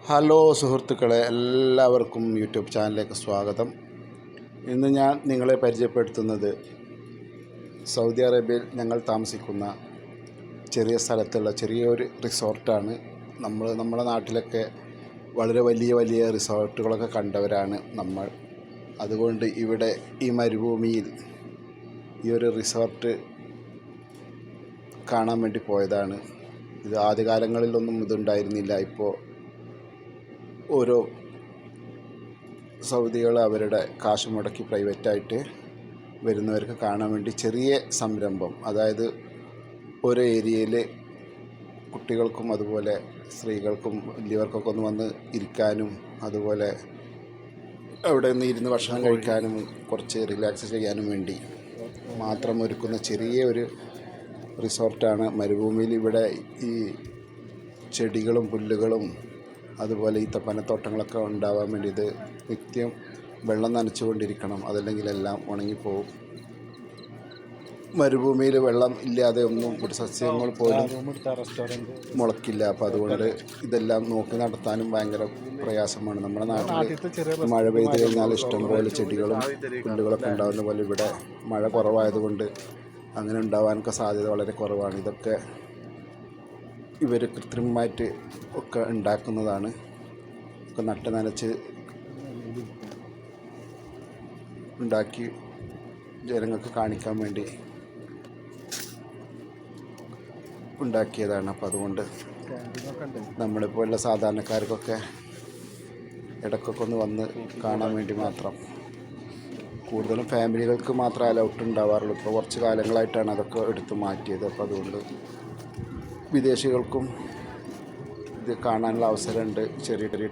Hello സുഹൃത്തുക്കളെ, എല്ലാവർക്കും YouTube ചാനലിലേക്ക് സ്വാഗതം. ഇന്ന് ഞാൻ നിങ്ങളെ പരിചയപ്പെടുത്തുന്നത് സൗദി അറേബ്യയിൽ ഞങ്ങൾ താമസിക്കുന്ന ചെറിയ സ്ഥലത്തുള്ള ചെറിയൊരു റിസോർട്ടാണ്. നമ്മുടെ നാട്ടിലൊക്കെ വളരെ വലിയ വലിയ റിസോർട്ടുകളൊക്കെ കണ്ടവരാണ് നമ്മൾ. അതുകൊണ്ട് ഇവിടെ ഈ മരുഭൂമിയിൽ ഈ ഒരു റിസോർട്ട് കാണാൻ വേണ്ടി പോയതാണ്. ഇത് ആദ്യകാലങ്ങളിലൊന്നും ഇതുണ്ടായിരുന്നില്ല. ഇപ്പോൾ ഓരോ സൗദികൾ അവരുടെ കാശ് മുടക്കി പ്രൈവറ്റായിട്ട് വരുന്നവർക്ക് കാണാൻ വേണ്ടി ചെറിയ സംരംഭം, അതായത് ഓരോ ഏരിയയിൽ കുട്ടികൾക്കും അതുപോലെ സ്ത്രീകൾക്കും വലിയവർക്കൊക്കെ ഒന്ന് വന്ന് ഇരിക്കാനും അതുപോലെ അവിടെ നിന്ന് ഇരുന്ന് ഭക്ഷണം കഴിക്കാനും കുറച്ച് റിലാക്സ് ചെയ്യാനും വേണ്ടി മാത്രം ഒരുക്കുന്ന ചെറിയ ഒരു റിസോർട്ടാണ് മരുഭൂമിയിൽ. ഇവിടെ ഈ ചെടികളും പുല്ലുകളും അതുപോലെ ഈത്തപ്പനത്തോട്ടങ്ങളൊക്കെ ഉണ്ടാവാൻ വേണ്ടി ഇത് നിത്യം വെള്ളം നനച്ചുകൊണ്ടിരിക്കണം, അതല്ലെങ്കിൽ എല്ലാം ഉണങ്ങിപ്പോവും. മരുഭൂമിയിൽ വെള്ളം ഇല്ലാതെ ഒന്നും ഒരു സസ്യങ്ങൾ പോലും മുളക്കില്ല. അപ്പോൾ അതുകൊണ്ട് ഇതെല്ലാം നോക്കി നടത്താനും ഭയങ്കര പ്രയാസമാണ്. നമ്മുടെ നാട്ടിൽ മഴ പെയ്ത് കഴിഞ്ഞാൽ ഇഷ്ടംപോലെ ചെടികളും പുല്ലുകളൊക്കെ ഉണ്ടാകുന്ന പോലെ ഇവിടെ മഴ കുറവായതുകൊണ്ട് അങ്ങനെ ഉണ്ടാവാനൊക്കെ സാധ്യത വളരെ കുറവാണ്. ഇതൊക്കെ ഇവർ കൃത്രിമമായിട്ട് ഒക്കെ ഉണ്ടാക്കുന്നതാണ്. ഒക്കെ നട്ട് നനച്ച് ഉണ്ടാക്കി ജനങ്ങൾക്ക് കാണിക്കാൻ വേണ്ടി ഉണ്ടാക്കിയതാണ്. അപ്പോൾ അതുകൊണ്ട് നമ്മളിപ്പോഴുള്ള സാധാരണക്കാർക്കൊക്കെ ഇടയ്ക്കൊക്കെ ഒന്ന് വന്ന് കാണാൻ വേണ്ടി മാത്രം. കൂടുതലും ഫാമിലികൾക്ക് മാത്രമേ അലൗട്ട് ഉണ്ടാവാറുള്ളൂ. ഇപ്പോൾ കുറച്ച് കാലങ്ങളായിട്ടാണ് അതൊക്കെ എടുത്ത് മാറ്റിയത്. അപ്പോൾ അതുകൊണ്ട് വിദേശികൾക്കും ഇത് കാണാനുള്ള അവസരമുണ്ട്. ചെറിയ ചെറിയ